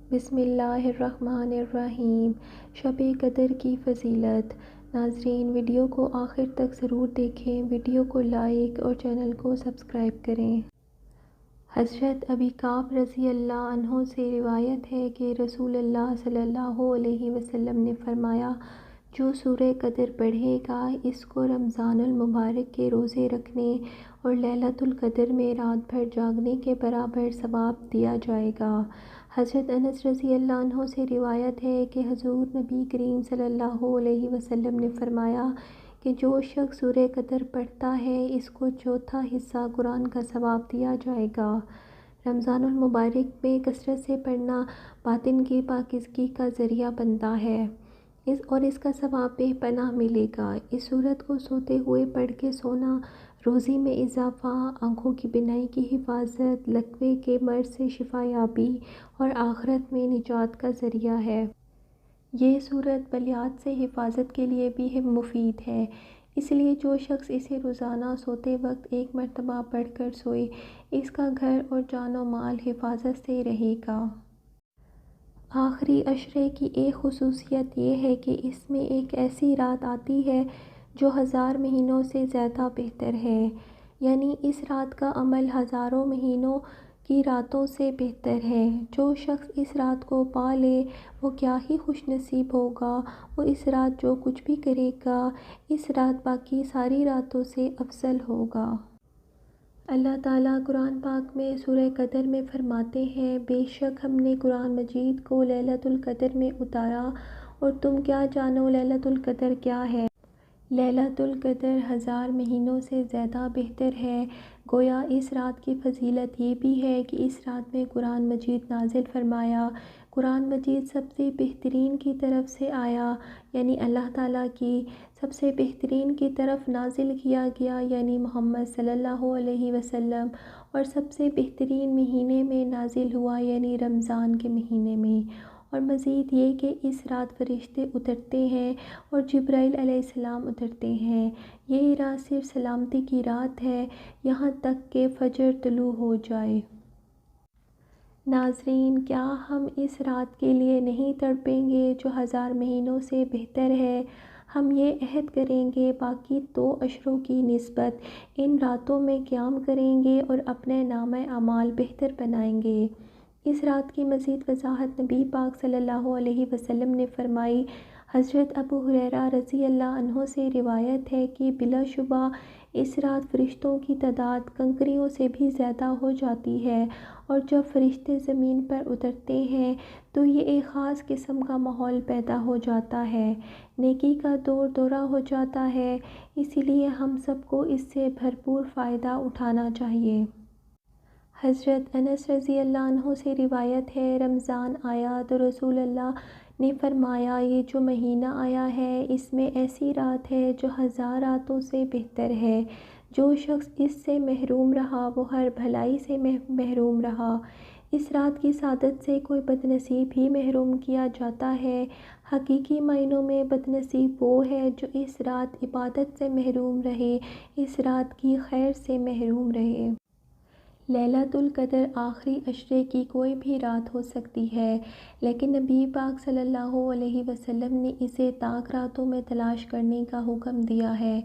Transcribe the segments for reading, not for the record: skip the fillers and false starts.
بسم اللہ الرحمن الرحیم۔ شب قدر کی فضیلت۔ ناظرین، ویڈیو کو آخر تک ضرور دیکھیں، ویڈیو کو لائک اور چینل کو سبسکرائب کریں۔ حضرت ابی کعب رضی اللہ عنہ سے روایت ہے کہ رسول اللہ صلی اللہ علیہ وسلم نے فرمایا، جو سورہ قدر پڑھے گا اس کو رمضان المبارک کے روزے رکھنے اور لیلۃ القدر میں رات بھر جاگنے کے برابر ثواب دیا جائے گا۔ حضرت انس رضی اللہ عنہ سے روایت ہے کہ حضور نبی کریم صلی اللہ علیہ وسلم نے فرمایا کہ جو شخص سورہ قدر پڑھتا ہے اس کو چوتھا حصہ قرآن کا ثواب دیا جائے گا۔ رمضان المبارک میں کثرت سے پڑھنا باطن کی پاکیزگی کا ذریعہ بنتا ہے اس کا ثواب بے پناہ ملے گا۔ اس سورت کو سوتے ہوئے پڑھ کے سونا روزی میں اضافہ، آنکھوں کی بینائی کی حفاظت، لکوے کے مرض سے شفا یابی اور آخرت میں نجات کا ذریعہ ہے۔ یہ سورت بلیات سے حفاظت کے لیے بھی مفید ہے، اس لیے جو شخص اسے روزانہ سوتے وقت ایک مرتبہ پڑھ کر سوئے اس کا گھر اور جان و مال حفاظت سے رہے گا۔ آخری عشرے کی ایک خصوصیت یہ ہے کہ اس میں ایک ایسی رات آتی ہے جو 1000 مہینوں سے زیادہ بہتر ہے، یعنی اس رات کا عمل ہزاروں مہینوں کی راتوں سے بہتر ہے۔ جو شخص اس رات کو پا لے وہ کیا ہی خوش نصیب ہوگا۔ وہ اس رات جو کچھ بھی کرے گا اس رات باقی ساری راتوں سے افضل ہوگا۔ اللہ تعالیٰ قرآن پاک میں سورہ قدر میں فرماتے ہیں، بے شک ہم نے قرآن مجید کو لیلۃ القدر میں اتارا اور تم کیا جانو لیلۃ القدر کیا ہے۔ لیلۃ القدر 1000 مہینوں سے زیادہ بہتر ہے۔ گویا اس رات کی فضیلت یہ بھی ہے کہ اس رات میں قرآن مجید نازل فرمایا۔ قرآن مجید سب سے بہترین کی طرف سے آیا، یعنی اللہ تعالیٰ کی سب سے بہترین کی طرف نازل کیا گیا، یعنی محمد صلی اللہ علیہ وسلم، اور سب سے بہترین مہینے میں نازل ہوا، یعنی رمضان کے مہینے میں۔ اور مزید یہ کہ اس رات فرشتے اترتے ہیں اور جبرائیل علیہ السلام اترتے ہیں۔ یہ رات صرف سلامتی کی رات ہے یہاں تک کہ فجر طلوع ہو جائے۔ ناظرین، کیا ہم اس رات کے لیے نہیں تڑپیں گے جو 1000 مہینوں سے بہتر ہے؟ ہم یہ عہد کریں گے باقی 2 عشروں کی نسبت ان راتوں میں قیام کریں گے اور اپنے نامہ اعمال بہتر بنائیں گے۔ اس رات کی مزید وضاحت نبی پاک صلی اللہ علیہ وسلم نے فرمائی۔ حضرت ابو ہریرہ رضی اللہ عنہ سے روایت ہے کہ بلا شبہ اس رات فرشتوں کی تعداد کنکریوں سے بھی زیادہ ہو جاتی ہے، اور جب فرشتے زمین پر اترتے ہیں تو یہ ایک خاص قسم کا ماحول پیدا ہو جاتا ہے، نیکی کا دور دورہ ہو جاتا ہے، اسی لیے ہم سب کو اس سے بھرپور فائدہ اٹھانا چاہیے۔ حضرت انس رضی اللہ عنہ سے روایت ہے، رمضان آیا تو رسول اللہ نے فرمایا، یہ جو مہینہ آیا ہے اس میں ایسی رات ہے جو 1000 راتوں سے بہتر ہے۔ جو شخص اس سے محروم رہا وہ ہر بھلائی سے محروم رہا۔ اس رات کی سعادت سے کوئی بد نصیب ہی محروم کیا جاتا ہے۔ حقیقی معنوں میں بد نصیب وہ ہے جو اس رات عبادت سے محروم رہے، اس رات کی خیر سے محروم رہے۔ لیلۃ القدر آخری عشرے کی کوئی بھی رات ہو سکتی ہے، لیکن نبی پاک صلی اللہ علیہ وسلم نے اسے طاق راتوں میں تلاش کرنے کا حکم دیا ہے۔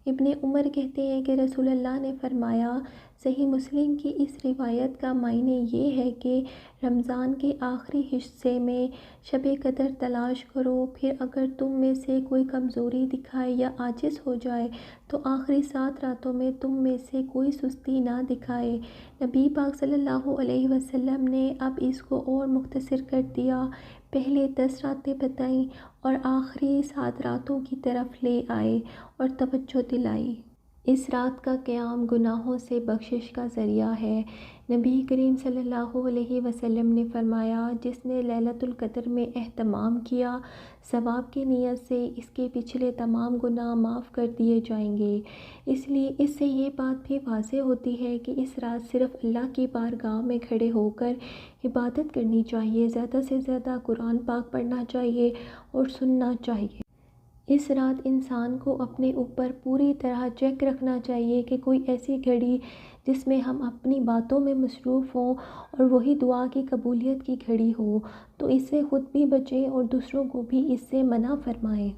ابن عمر کہتے ہیں کہ رسول اللہ نے فرمایا، صحیح مسلم کی اس روایت کا معنی یہ ہے کہ رمضان کے آخری حصے میں شب قدر تلاش کرو، پھر اگر تم میں سے کوئی کمزوری دکھائے یا عاجز ہو جائے تو آخری 7 راتوں میں تم میں سے کوئی سستی نہ دکھائے۔ نبی پاک صلی اللہ علیہ وسلم نے اب اس کو اور مختصر کر دیا، پہلے 10 راتیں بتائیں اور آخری 7 راتوں کی طرف لے آئے اور توجہ دلائی۔ اس رات کا قیام گناہوں سے بخشش کا ذریعہ ہے۔ نبی کریم صلی اللہ علیہ وسلم نے فرمایا، جس نے لیلۃ القدر میں اہتمام کیا ثواب کی نیت سے اس کے پچھلے تمام گناہ معاف کر دیے جائیں گے۔ اس لیے اس سے یہ بات بھی واضح ہوتی ہے کہ اس رات صرف اللہ کی بارگاہ میں کھڑے ہو کر عبادت کرنی چاہیے، زیادہ سے زیادہ قرآن پاک پڑھنا چاہیے اور سننا چاہیے۔ اس رات انسان کو اپنے اوپر پوری طرح چیک رکھنا چاہیے کہ کوئی ایسی گھڑی جس میں ہم اپنی باتوں میں مصروف ہوں اور وہی دعا کی قبولیت کی گھڑی ہو، تو اس سے خود بھی بچیں اور دوسروں کو بھی اس سے منع فرمائیں۔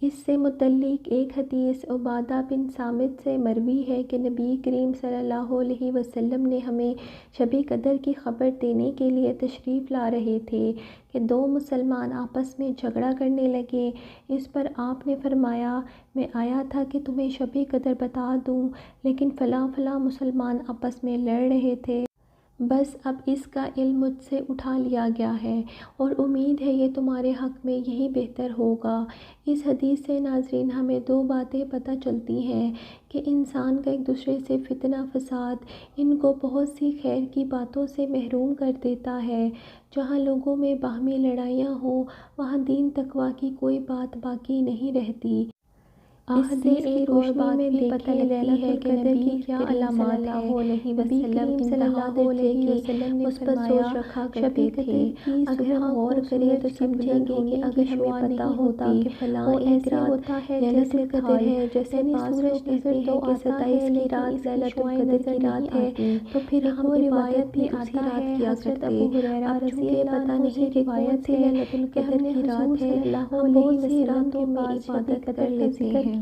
اس سے متعلق ایک حدیث عبادہ بن صامت سے مروی ہے کہ نبی کریم صلی اللہ علیہ وسلم نے ہمیں شب قدر کی خبر دینے کے لیے تشریف لا رہے تھے کہ دو مسلمان آپس میں جھگڑا کرنے لگے۔ اس پر آپ نے فرمایا، میں آیا تھا کہ تمہیں شب قدر بتا دوں، لیکن فلاں فلاں مسلمان آپس میں لڑ رہے تھے، بس اب اس کا علم مجھ سے اٹھا لیا گیا ہے اور امید ہے یہ تمہارے حق میں یہی بہتر ہوگا۔ اس حدیث سے ناظرین ہمیں دو باتیں پتہ چلتی ہیں کہ انسان کا ایک دوسرے سے فتنہ فساد ان کو بہت سی خیر کی باتوں سے محروم کر دیتا ہے۔ جہاں لوگوں میں باہمی لڑائیاں ہوں وہاں دین تقویٰ کی کوئی بات باقی نہیں رہتی۔ اس سے ایک اور بات بھی پتہ لگتی ہے کہ نبی کی کیا علامات ہیں۔ نبی کریم صلی اللہ علیہ وسلم نے فرمایا، شب قدر کی اگر ہم غور کریں تو سمجھیں گے کہ اگر ہمیں پتہ ہوتا کہ فلاں ایسے ہوتا ہے لیلۃ القدر ہے، جیسے سورج نظر تو آتا ہے لیکن اس کی شعاعیں نظر نہیں آتی، تو پھر ہم عبادت بھی اسی رات کیا کرتے۔ اب چونکہ پتہ نہیں کہ کون سی لیلۃ القدر کی رات ہے، ہم بہت سی راتوں میں عبادت کر لیتے ہیں۔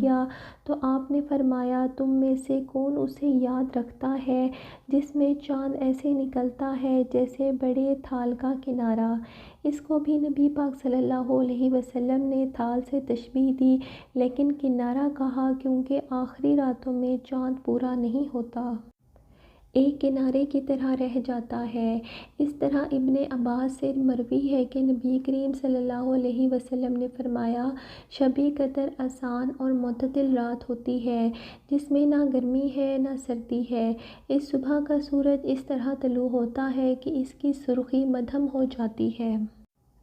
تو آپ نے فرمایا، تم میں سے کون اسے یاد رکھتا ہے جس میں چاند ایسے نکلتا ہے جیسے بڑے تھال کا کنارہ۔ اس کو بھی نبی پاک صلی اللہ علیہ وسلم نے تھال سے تشبیہ دی، لیکن کنارہ کہا کیونکہ آخری راتوں میں چاند پورا نہیں ہوتا، ایک کنارے کی طرح رہ جاتا ہے۔ اس طرح ابن عباس سے مروی ہے کہ نبی کریم صلی اللہ علیہ وسلم نے فرمایا، شب قدر آسان اور معتدل رات ہوتی ہے جس میں نہ گرمی ہے نہ سردی ہے۔ اس صبح کا سورج اس طرح طلوع ہوتا ہے کہ اس کی سرخی مدھم ہو جاتی ہے۔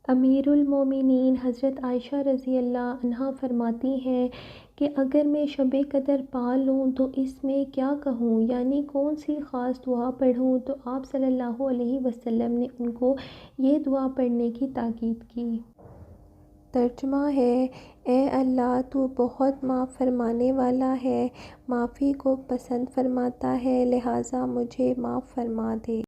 امیر المومنین حضرت عائشہ رضی اللہ عنہا فرماتی ہیں کہ اگر میں شب قدر پا لوں تو اس میں کیا کہوں، یعنی کون سی خاص دعا پڑھوں، تو آپ صلی اللہ علیہ وسلم نے ان کو یہ دعا پڑھنے کی تاکید کی۔ ترجمہ ہے، اے اللہ تو بہت معاف فرمانے والا ہے، معافی کو پسند فرماتا ہے، لہٰذا مجھے معاف فرما دے۔